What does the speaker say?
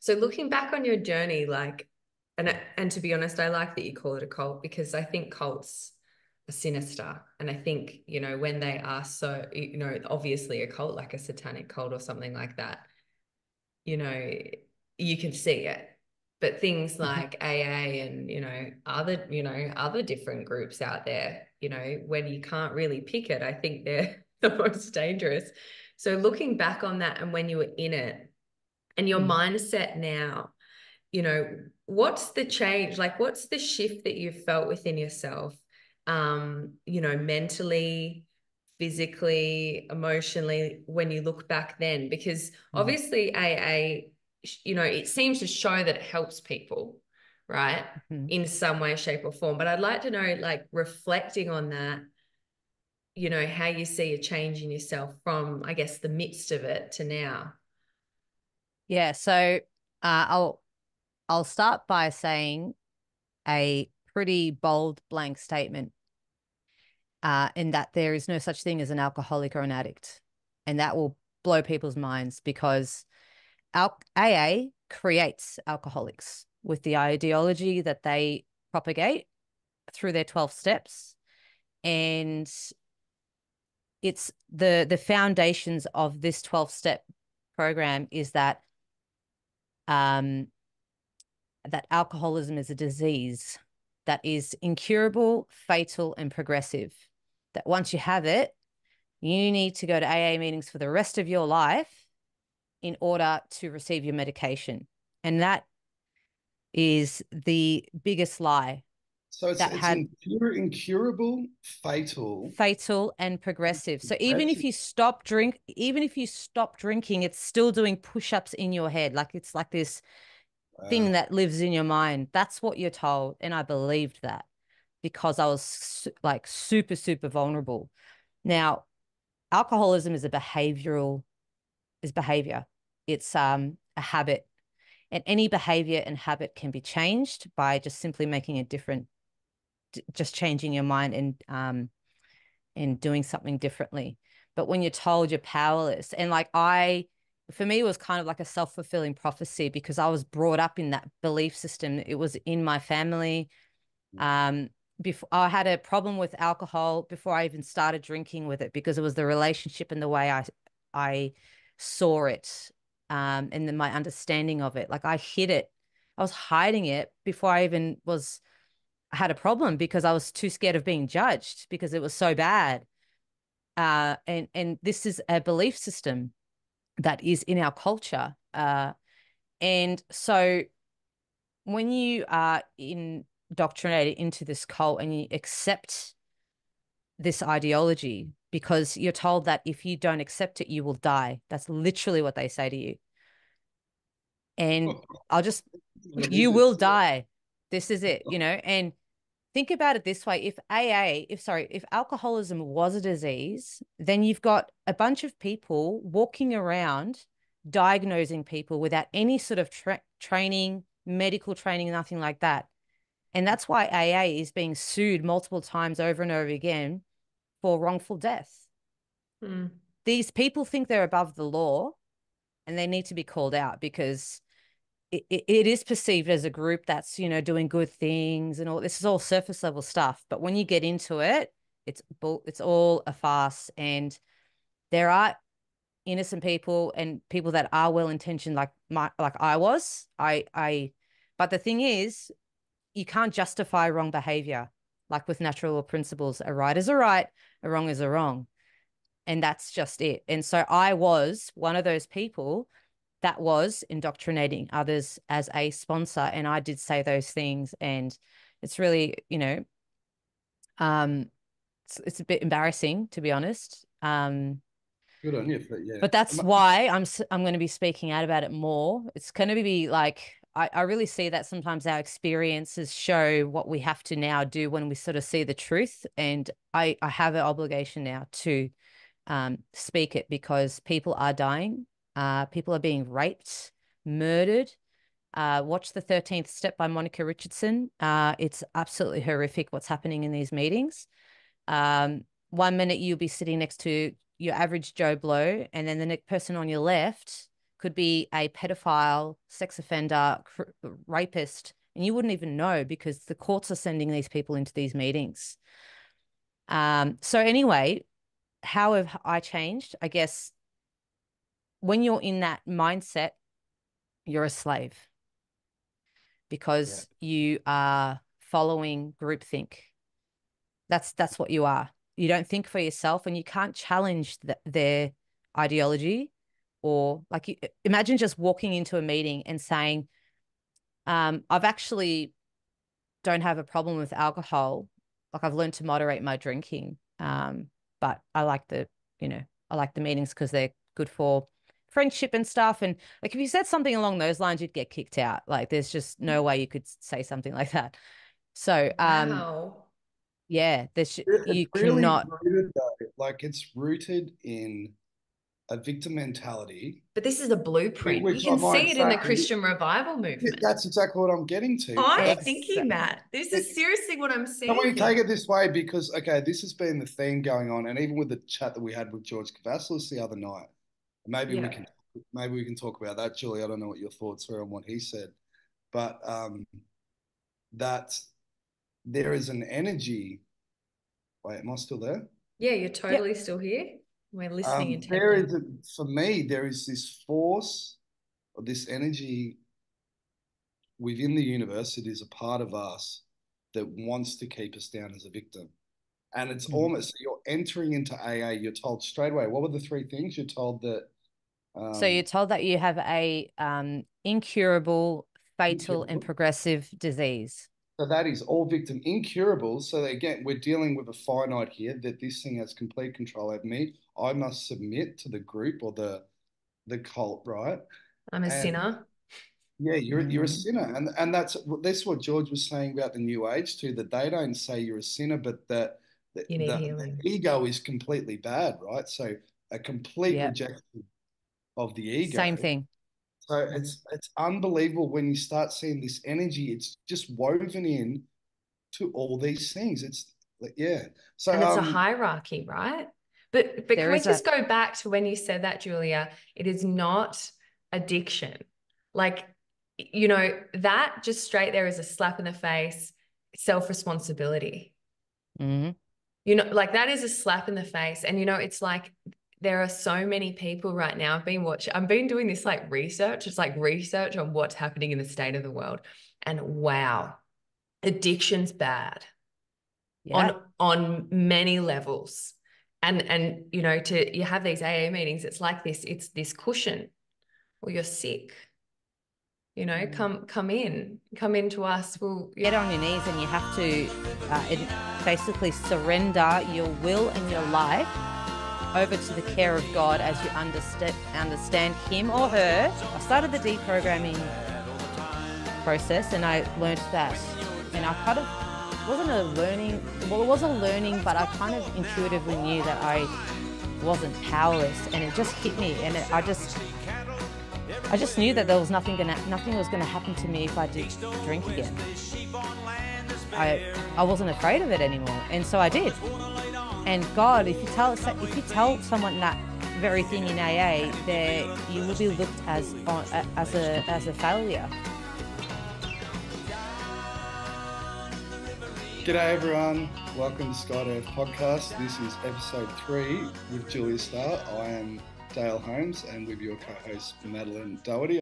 So looking back on your journey, like, and to be honest, I like that you call it a cult because I think cults are sinister. And I think, when they are so, obviously a cult, like a satanic cult or something like that, you know, you can see it. But things like AA and, other different groups out there, when you can't really pick it, I think they're the most dangerous. So looking back on that and when you were in it and your mindset now, what's the change? Like, what's the shift that you've felt within yourself, mentally, physically, emotionally, when you look back then? Because obviously AA, it seems to show that it helps people, right? In some way, shape, or form. But I'd like to know, like, reflecting on that, how you see a change in yourself from, I guess, the midst of it to now. Yeah, so I'll start by saying a pretty bold blank statement, in that there is no such thing as an alcoholic or an addict, and that will blow people's minds because AA creates alcoholics with the ideology that they propagate through their 12 steps, and it's the foundations of this 12-step program is um that alcoholism is a disease that is incurable, fatal, and progressive. That once you have it, you need to go to AA meetings for the rest of your life in order to receive your medication. And that is the biggest lie So it's that had incurable, fatal, fatal and progressive. So progressive. even if you stop drinking, it's still doing push-ups in your head. Like it's like this thing that lives in your mind. That's what you're told. And I believed that because I was like super, super vulnerable. Now, alcoholism is behavior. It's a habit. And any behavior and habit can be changed by just simply making a different, just changing your mind and doing something differently. But when you're told you're powerless, and like for me, it was kind of like a self-fulfilling prophecy because I was brought up in that belief system. It was in my family. Before I had a problem with alcohol before I even started drinking with it because it was the relationship and the way I saw it, and then my understanding of it. Like I hid it, I was hiding it before I even had a problem because I was too scared of being judged because it was so bad. And this is a belief system that is in our culture. And so when you are indoctrinated into this cult and you accept this ideology because you're told that if you don't accept it, you will die. That's literally what they say to you. And you will die. This is it, and think about it this way. If alcoholism was a disease, then you've got a bunch of people walking around diagnosing people without any sort of training, medical training, nothing like that. And that's why AA is being sued multiple times over and over again for wrongful death. These people think they're above the law and they need to be called out because it is perceived as a group that's, doing good things and all. This is all surface level stuff. But when you get into it, it's all a farce. And there are innocent people and people that are well intentioned, like I was. But the thing is, you can't justify wrong behavior. Like with natural law principles, a right is a right, a wrong is a wrong. And that's just it. And so I was one of those people that was indoctrinating others as a sponsor. And I did say those things. And it's really, it's a bit embarrassing, to be honest. Good on you for that, yeah. But that's why I'm going to be speaking out about it more. It's going to be like, I really see that sometimes our experiences show what we have to now do when we sort of see the truth. And I have an obligation now to speak it because people are dying. People are being raped, murdered. Watch The 13th Step by Monica Richardson. It's absolutely horrific what's happening in these meetings. 1 minute you'll be sitting next to your average Joe Blow, and then the next person on your left could be a pedophile, sex offender, rapist, and you wouldn't even know because the courts are sending these people into these meetings. So anyway, how have I changed? I guess when you're in that mindset, you're a slave because you are following groupthink. That's what you are. You don't think for yourself, and you can't challenge their ideology. Or like, imagine just walking into a meeting and saying, I've actually don't have a problem with alcohol. Like, I've learned to moderate my drinking. But I like the meetings because they're good for friendship and stuff. And like, if you said something along those lines, you'd get kicked out. Like, there's just no way you could say something like that. So, Wow. yeah, It's you really cannot. rooted though. Like, it's rooted in a victim mentality. But this is a blueprint. You Which I can might see it in the say, Christian revival movement. that's exactly what I'm getting to. I'm But thinking that. This is seriously what I'm can we seeing take here. it this way? Because, okay, this has been the theme going on, and even with the chat that we had with George Cavassalis the other night, maybe we Yeah. can talk about that, Julie. I don't know what your thoughts were on what he said, but that there is an energy. Wait, am I still there? Yeah, you're Yep. totally still here. We're listening There intently. is, for me, there is this force or this energy within the universe. It is a part of us that wants to keep us down as a victim. And it's almost, you're entering into AA, you're told straight away, what were the three things? You're told that. So you're told that you have a incurable, fatal, Incurable. and progressive disease. So that is all victim incurable. So again, we're dealing with a finite here that this thing has complete control over me. I must submit to the group or the cult, right? I'm a And sinner. yeah, you're a sinner, and that's what George was saying about the New Age too. That they don't say you're a sinner, but that You need healing. the ego is completely bad, right? So a complete Yeah. rejection of the ego. Same thing. So it's unbelievable when you start seeing this energy. It's just woven in to all these things. It's yeah. So And it's a hierarchy, right? But There can we is a just go back to when you said that, Julia? It is not addiction. Like, that just straight there is a slap in the face, self-responsibility. Mhm. Like that is a slap in the face. And it's like there are so many people right now. I've been doing this like research. It's like research on what's happening in the state of the world. And wow, addiction's bad Yeah. on many levels. And you have these AA meetings, it's like it's this cushion, or you're sick. Come into us. We'll Get on your knees and you have to basically surrender your will and your life over to the care of God as you understand him or her. I started the deprogramming process and I learned that, and I kind of wasn't a learning, well, it was a learning, but I kind of intuitively knew that I wasn't powerless, and it just hit me, and I just knew that there was nothing was gonna happen to me if I did drink again. I wasn't afraid of it anymore, and so I did. And God, if you tell someone that very thing in AA, you will be looked as a failure. G'day everyone, welcome to STE Podcast. This is episode 3 with Julia Starr. I am Dale Holmes and with your co-host Madeline Doherty.